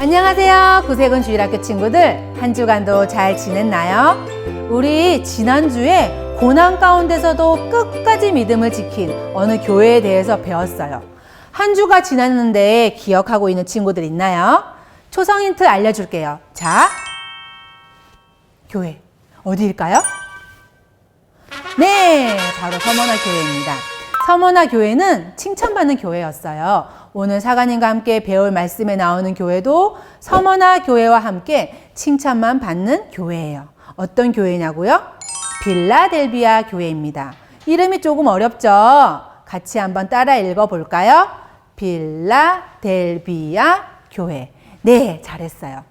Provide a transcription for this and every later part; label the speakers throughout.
Speaker 1: 안녕하세요. 구세군 주일학교 친구들, 한 주간도 잘 지냈나요? 우리 지난주에 고난 가운데서도 끝까지 믿음을 지킨 어느 교회에 대해서 배웠어요. 한 주가 지났는데 기억하고 있는 친구들 있나요? 초성 힌트 알려줄게요. 자, 교회 어디일까요? 네, 바로 서머나 교회입니다. 서머나 교회는 칭찬받는 교회였어요. 오늘 사관님과 함께 배울 말씀에 나오는 교회도 서머나 교회와 함께 칭찬만 받는 교회예요. 어떤 교회냐고요? 빌라델비아 교회입니다. 이름이 조금 어렵죠? 같이 한번 따라 읽어볼까요? 빌라델비아 교회. 네, 잘했어요.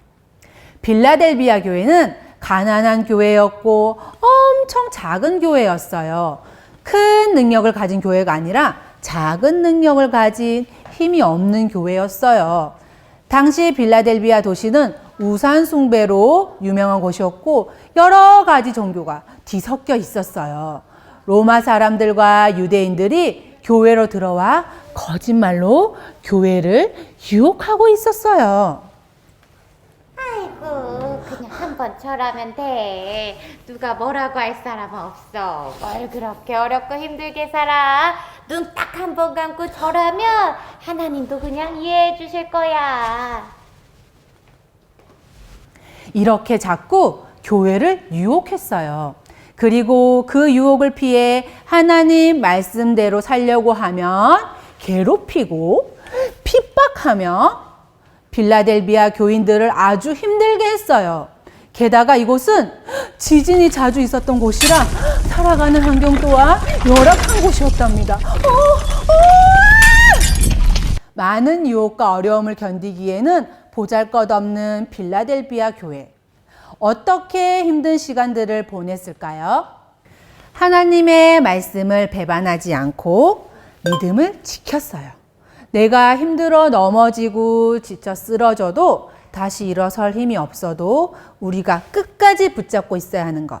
Speaker 1: 빌라델비아 교회는 가난한 교회였고 엄청 작은 교회였어요. 큰 능력을 가진 교회가 아니라 작은 능력을 가진 힘이 없는 교회였어요. 당시 빌라델비아 도시는 우상 숭배로 유명한 곳이었고 여러 가지 종교가 뒤섞여 있었어요. 로마 사람들과 유대인들이 교회로 들어와 거짓말로 교회를 유혹하고 있었어요.
Speaker 2: 아이고, 그냥 한번 절하면 돼. 누가 뭐라고 할 사람 없어. 뭘 그렇게 어렵고 힘들게 살아. 눈 딱 한 번 감고 절하면 하나님도 그냥 이해해 주실 거야.
Speaker 1: 이렇게 자꾸 교회를 유혹했어요. 그리고 그 유혹을 피해 하나님 말씀대로 살려고 하면 괴롭히고 핍박하며 빌라델비아 교인들을 아주 힘들게 했어요. 게다가 이곳은 지진이 자주 있었던 곳이라 살아가는 환경 또한 열악한 곳이었답니다. 많은 유혹과 어려움을 견디기에는 보잘것없는 빌라델비아 교회. 어떻게 힘든 시간들을 보냈을까요? 하나님의 말씀을 배반하지 않고 믿음을 지켰어요. 내가 힘들어 넘어지고 지쳐 쓰러져도 다시 일어설 힘이 없어도 우리가 끝까지 붙잡고 있어야 하는 것,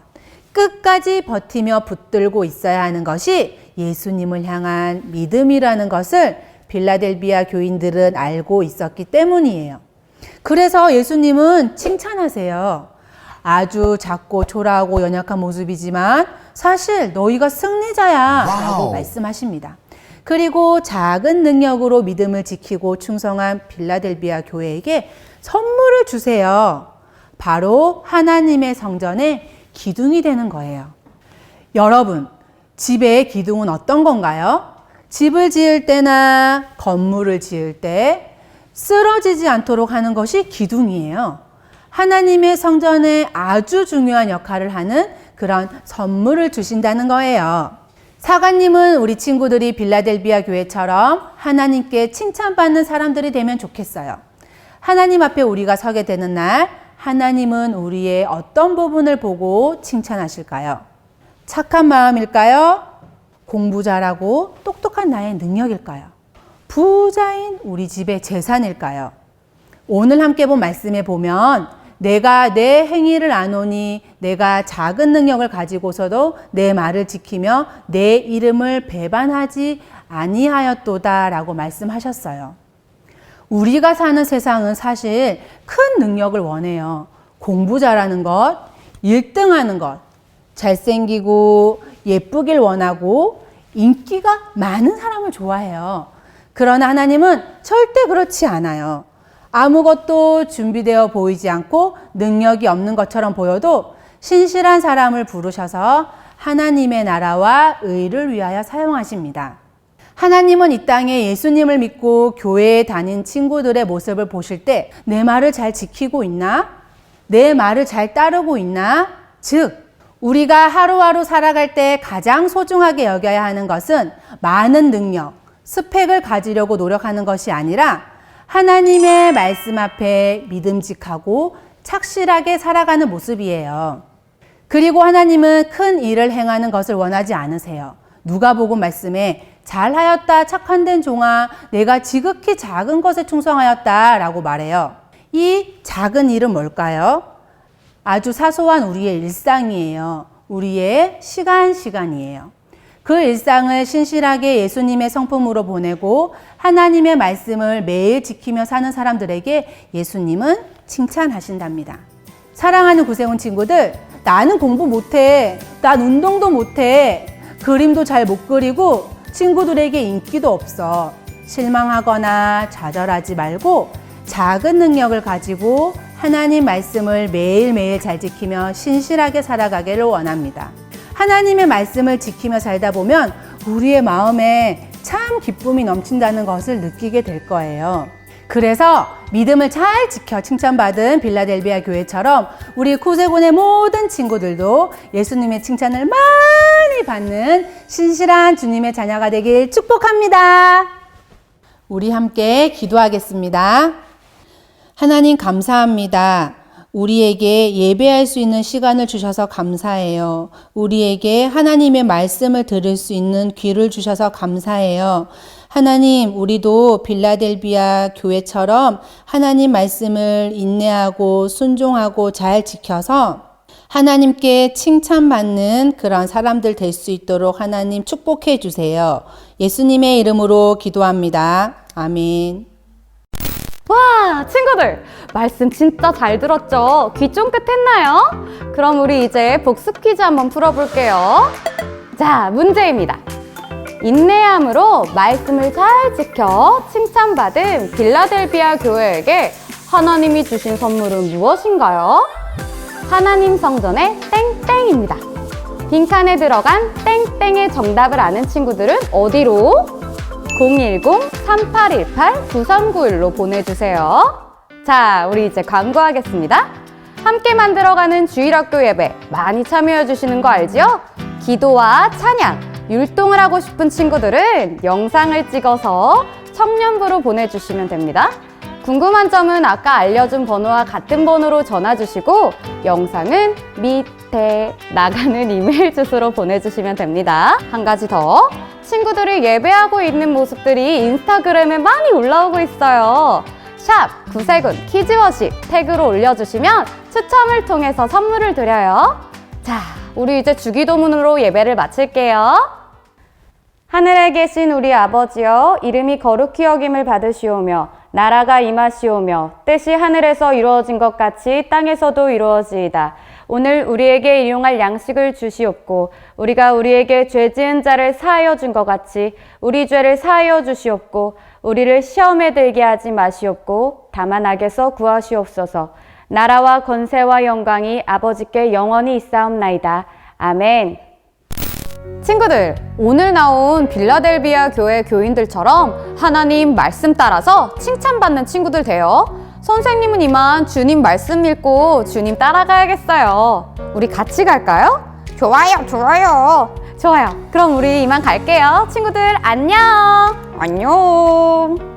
Speaker 1: 끝까지 버티며 붙들고 있어야 하는 것이 예수님을 향한 믿음이라는 것을 빌라델비아 교인들은 알고 있었기 때문이에요. 그래서 예수님은 칭찬하세요. 아주 작고 초라하고 연약한 모습이지만 사실 너희가 승리자야 라고 말씀하십니다. 그리고 작은 능력으로 믿음을 지키고 충성한 빌라델비아 교회에게 선물을 주세요. 바로 하나님의 성전의 기둥이 되는 거예요. 여러분, 집의 기둥은 어떤 건가요? 집을 지을 때나 건물을 지을 때 쓰러지지 않도록 하는 것이 기둥이에요. 하나님의 성전에 아주 중요한 역할을 하는 그런 선물을 주신다는 거예요. 사관님은 우리 친구들이 빌라델비아 교회처럼 하나님께 칭찬받는 사람들이 되면 좋겠어요. 하나님 앞에 우리가 서게 되는 날, 하나님은 우리의 어떤 부분을 보고 칭찬하실까요? 착한 마음일까요? 공부 잘하고 똑똑한 나의 능력일까요? 부자인 우리 집의 재산일까요? 오늘 함께 본 말씀에 보면 내가 내 행위를 아노니 내가 작은 능력을 가지고서도 내 말을 지키며 내 이름을 배반하지 아니하였도다 라고 말씀하셨어요. 우리가 사는 세상은 사실 큰 능력을 원해요. 공부 잘하는 것, 1등하는 것, 잘생기고 예쁘길 원하고 인기가 많은 사람을 좋아해요. 그러나 하나님은 절대 그렇지 않아요. 아무것도 준비되어 보이지 않고 능력이 없는 것처럼 보여도 신실한 사람을 부르셔서 하나님의 나라와 의를 위하여 사용하십니다. 하나님은 이 땅에 예수님을 믿고 교회에 다닌 친구들의 모습을 보실 때 내 말을 잘 지키고 있나? 내 말을 잘 따르고 있나? 즉, 우리가 하루하루 살아갈 때 가장 소중하게 여겨야 하는 것은 많은 능력, 스펙을 가지려고 노력하는 것이 아니라 하나님의 말씀 앞에 믿음직하고 착실하게 살아가는 모습이에요. 그리고 하나님은 큰 일을 행하는 것을 원하지 않으세요. 누가복음 말씀에 잘하였다 착한된 종아 내가 지극히 작은 것에 충성하였다 라고 말해요. 이 작은 일은 뭘까요? 아주 사소한 우리의 일상이에요. 우리의 시간이에요. 그 일상을 신실하게 예수님의 성품으로 보내고 하나님의 말씀을 매일 지키며 사는 사람들에게 예수님은 칭찬하신답니다. 사랑하는 구세훈 친구들, 나는 공부 못해. 난 운동도 못해. 그림도 잘 못 그리고 친구들에게 인기도 없어. 실망하거나 좌절하지 말고 작은 능력을 가지고 하나님 말씀을 매일매일 잘 지키며 신실하게 살아가기를 원합니다. 하나님의 말씀을 지키며 살다 보면 우리의 마음에 참 기쁨이 넘친다는 것을 느끼게 될 거예요. 그래서 믿음을 잘 지켜 칭찬받은 빌라델비아 교회처럼 우리 구세군의 모든 친구들도 예수님의 칭찬을 많이 받는 신실한 주님의 자녀가 되길 축복합니다. 우리 함께 기도하겠습니다. 하나님 감사합니다. 우리에게 예배할 수 있는 시간을 주셔서 감사해요. 우리에게 하나님의 말씀을 들을 수 있는 귀를 주셔서 감사해요. 하나님, 우리도 빌라델비아 교회처럼 하나님 말씀을 인내하고 순종하고 잘 지켜서 하나님께 칭찬받는 그런 사람들 될 수 있도록 하나님 축복해 주세요. 예수님의 이름으로 기도합니다. 아멘.
Speaker 3: 와, 친구들! 말씀 진짜 잘 들었죠? 귀 쫑긋했나요? 그럼 우리 이제 복습 퀴즈 한번 풀어볼게요. 자, 문제입니다. 인내함으로 말씀을 잘 지켜 칭찬받은 빌라델비아 교회에게 하나님이 주신 선물은 무엇인가요? 하나님 성전의 땡땡입니다. 빈칸에 들어간 땡땡의 정답을 아는 친구들은 어디로? 010-3818-9391로 보내주세요. 자, 우리 이제 광고하겠습니다. 함께 만들어가는 주일학교 예배 많이 참여해주시는 거 알죠? 기도와 찬양, 율동을 하고 싶은 친구들은 영상을 찍어서 청년부로 보내주시면 됩니다. 궁금한 점은 아까 알려준 번호와 같은 번호로 전화 주시고 영상은 밑에 나가는 이메일 주소로 보내주시면 됩니다. 한 가지 더, 친구들이 예배하고 있는 모습들이 인스타그램에 많이 올라오고 있어요. 샵 구세군 키즈워십 태그로 올려주시면 추첨을 통해서 선물을 드려요. 자, 우리 이제 주기도문으로 예배를 마칠게요. 하늘에 계신 우리 아버지여, 이름이 거룩히 여김을 받으시오며 나라가 임하시오며 뜻이 하늘에서 이루어진 것 같이 땅에서도 이루어지이다. 오늘 우리에게 일용할 양식을 주시옵고 우리가 우리에게 죄 지은 자를 사하여 준 것 같이 우리 죄를 사하여 주시옵고 우리를 시험에 들게 하지 마시옵고 다만 악에서 구하시옵소서. 나라와 권세와 영광이 아버지께 영원히 있사옵나이다. 아멘. 친구들, 오늘 나온 빌라델비아 교회 교인들처럼 하나님 말씀 따라서 칭찬받는 친구들 돼요. 선생님은 이만 주님 말씀 읽고 주님 따라가야겠어요. 우리 같이 갈까요? 좋아요, 좋아요. 좋아요. 그럼 우리 이만 갈게요. 친구들 안녕. 안녕.